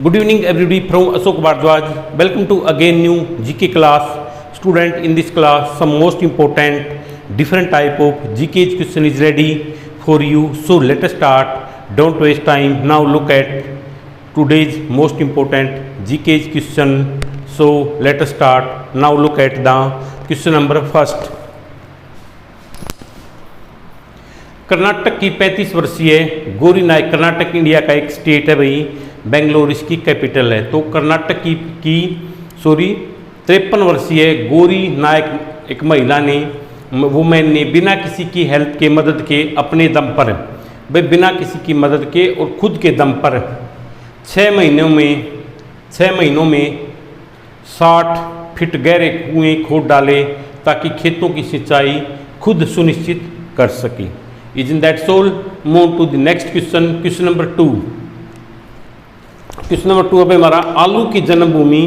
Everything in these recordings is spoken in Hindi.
Good evening everybody from Ashok Bhardwaj. Welcome to again new GK class. Student, in this class some most important different type of GK question is ready for you. So let us start. Don't waste time. Now look at today's most important GK question. So let us start. Now look at the question number first. Karnataka की 35 वर्षीय गौरी नायक, कर्नाटक इंडिया का एक स्टेट है भाई, बेंगलोर इसकी कैपिटल है। तो कर्नाटक की 53 वर्षीय गौरी नायक एक महिला ने, वुमेन ने बिना किसी की हेल्प के, मदद के, अपने दम पर भाई बिना किसी की मदद के और खुद के दम पर 6 महीनों में 60 फीट गहरे कुएं खोद डाले ताकि खेतों की सिंचाई खुद सुनिश्चित कर सके। Isn't that so? Move to the next question. Question number 2. Question number 2 है हमारा आलू की जन्मभूमि।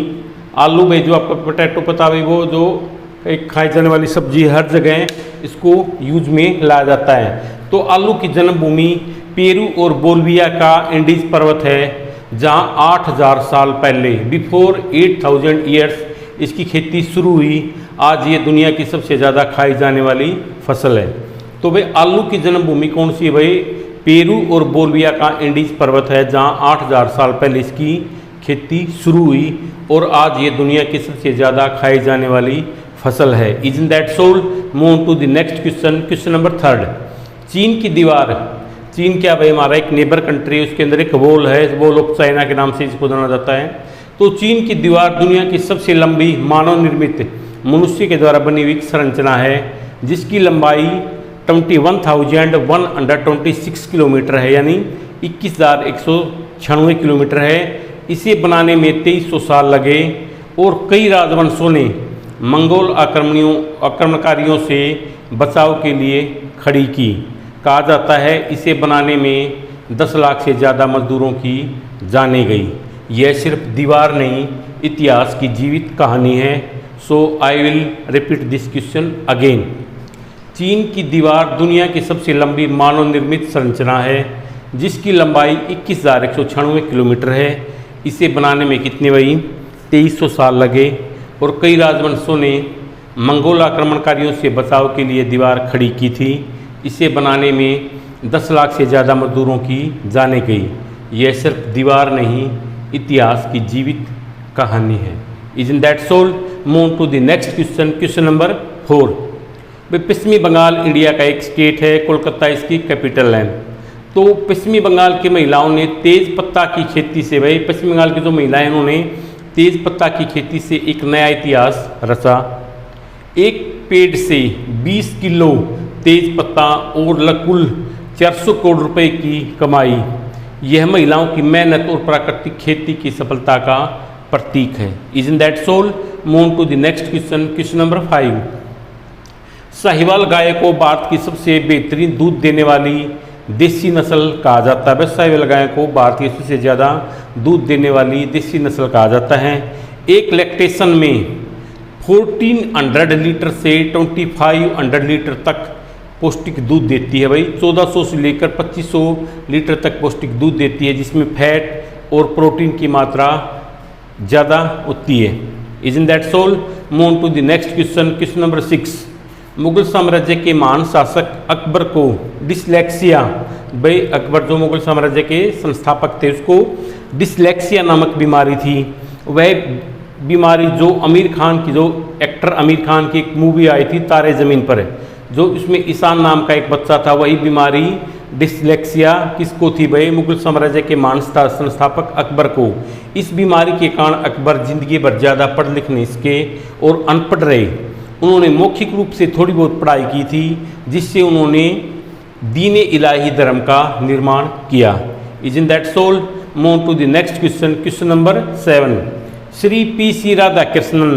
आलू भाई जो आपको पोटैटो पता है, वो जो एक खाई जाने वाली सब्जी, हर जगह इसको यूज में लाया जाता है। तो आलू की जन्मभूमि पेरू और बोलिविया का एंडीज पर्वत है, जहाँ 8000 साल पहले बिफोर 8000 ईयर्स इसकी खेती शुरू हुई। आज ये दुनिया की सबसे ज़्यादा खाई जाने वाली फसल है। तो भाई आलू की जन्मभूमि कौन सी है भाई? पेरू और बोलिविया का एंडीज पर्वत है, जहाँ 8000 साल पहले इसकी खेती शुरू हुई और आज ये दुनिया की सबसे ज़्यादा खाई जाने वाली फसल है। Isn't that so? Move to the next question. Question number 3. चीन की दीवार। चीन क्या भाई? हमारा एक नेबर कंट्री है, उसके अंदर एक वॉल है, वॉल ऑफ चाइना के नाम से इसको जाना जाता है। तो चीन की दीवार दुनिया की सबसे लंबी मानव निर्मित मनुष्य के द्वारा बनी हुई संरचना है, जिसकी लंबाई 21,126 किलोमीटर है, यानी 21,196 किलोमीटर है। इसे बनाने में 2300 साल लगे और कई राजवंशों ने मंगोल आक्रमणकारियों से बचाव के लिए खड़ी की। कहा जाता है इसे बनाने में 10 लाख से ज़्यादा मजदूरों की जानें गई। यह सिर्फ दीवार नहीं, इतिहास की जीवित कहानी है। So I will repeat this question again. चीन की दीवार दुनिया की सबसे लंबी मानव निर्मित संरचना है, जिसकी लंबाई 21,196 किलोमीटर है। इसे बनाने में कितने भाई? 2300 साल लगे और कई राजवंशों ने मंगोल आक्रमणकारियों से बचाव के लिए दीवार खड़ी की थी। इसे बनाने में 10 लाख से ज़्यादा मजदूरों की जानें गई। यह सिर्फ दीवार नहीं, इतिहास की जीवित कहानी है। Isn't that so? Move to the next question. Question number 4. पश्चिमी बंगाल इंडिया का एक स्टेट है, कोलकाता इसकी कैपिटल है। तो पश्चिमी बंगाल की महिलाओं ने तेज पत्ता की खेती से, भाई पश्चिमी बंगाल की जो महिलाएं, उन्होंने तेज पत्ता की खेती से एक नया इतिहास रचा। एक पेड़ से 20 किलो तेज पत्ता और कुल 400 करोड़ रुपए की कमाई। यह महिलाओं की मेहनत और प्राकृतिक खेती की सफलता का प्रतीक है। Isn't that so? Move to the next question. Question number 5. Sahiwal गाय को भारत की सबसे बेहतरीन दूध देने वाली देसी नस्ल कहा जाता है। साहिवाल गाय को भारत की सबसे ज़्यादा दूध देने वाली देसी नस्ल कहा जाता है। एक लैक्टेशन में 1400 लीटर से 2500 लीटर तक पौष्टिक दूध देती है भाई। 1400 से लेकर 2500 लीटर तक पौष्टिक दूध देती है, जिसमें फैट और प्रोटीन की मात्रा ज़्यादा होती है। Isn't that so? Move to the next question. Question number 6. Mughal साम्राज्य के महान शासक अकबर को डिसलेक्सिया, भाई अकबर जो मुगल साम्राज्य के संस्थापक थे, उसको डिसलेक्सिया नामक बीमारी थी। वह बीमारी जो आमिर खान की, जो एक्टर आमिर खान की एक मूवी आई थी तारे ज़मीन पर, जो इसमें ईशान नाम का एक बच्चा था, वही बीमारी डिसलेक्सिया किसको थी भाई? मुगल साम्राज्य के महान संस्थापक अकबर को। इस बीमारी के कारण अकबर जिंदगी भर ज़्यादा पढ़ लिख नहीं सके और अनपढ़ रहे। उन्होंने मौखिक रूप से थोड़ी बहुत पढ़ाई की थी, जिससे उन्होंने दीन इलाही धर्म का निर्माण किया। Isn't that so? Move to the next question. Question number 7. Shri PC Radhakrishnan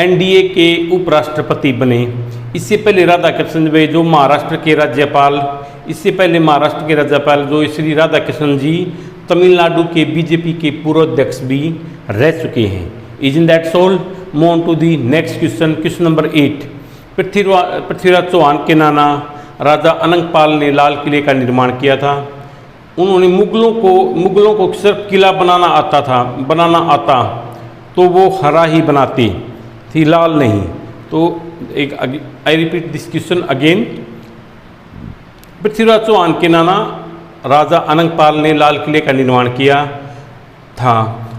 NDA के उपराष्ट्रपति बने। इससे पहले राधाकृष्णन वे जो महाराष्ट्र के राज्यपाल, जो श्री राधाकृष्णन जी तमिलनाडु के बीजेपी के पूर्व अध्यक्ष भी रह चुके हैं। Isn't that so? Move to the next question. Question number 8. Prithviraj Chauhan के नाना राजा अनंगपाल ने लाल किले का निर्माण किया था। उन्होंने मुगलों को सिर्फ किला बनाना आता तो वो हरा ही बनाते थी, लाल नहीं। तो एक I repeat this question again. Prithviraj Chauhan के नाना राजा अनंगपाल ने लाल किले का निर्माण किया था।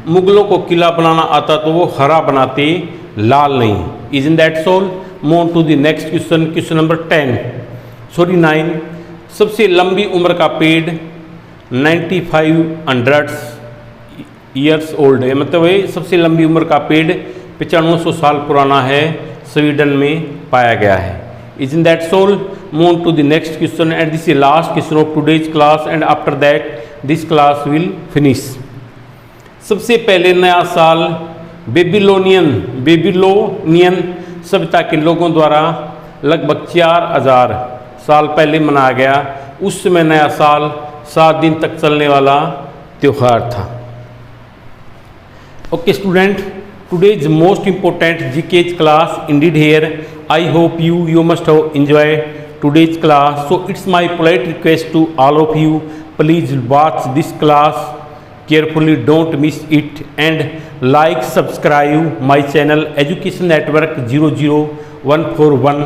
मुगलों को किला बनाना आता तो वो हरा बनाते, लाल नहीं। Is in that soul? Move to the next question, question number 9। सबसे लंबी उम्र का पेड़ 9500 ईयर्स ओल्ड है, मतलब वही सबसे लंबी उम्र का पेड़ 9500 साल पुराना है, स्वीडन में पाया गया है। Is in that soul? Move to the next question and this is last question of today's class and after that this class will finish. सबसे पहले नया साल बेबीलोनियन सभ्यता के लोगों द्वारा लगभग 4000 साल पहले मनाया गया। उस समय नया साल 7 दिन तक चलने वाला त्योहार था। Okay student, today's most important GK class indeed here. I hope you must have enjoyed today's class. So it's my polite request to all of you, please watch this class carefully, don't miss it, and like, subscribe my channel Education Network 00141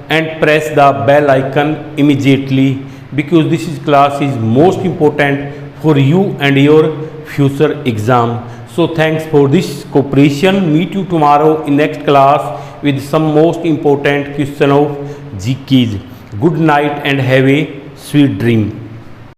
and press the bell icon immediately, because this class is most important for you and your future exam. So thanks for this cooperation. Meet you tomorrow in next class with some most important question of GKs. Good night and have a sweet dream.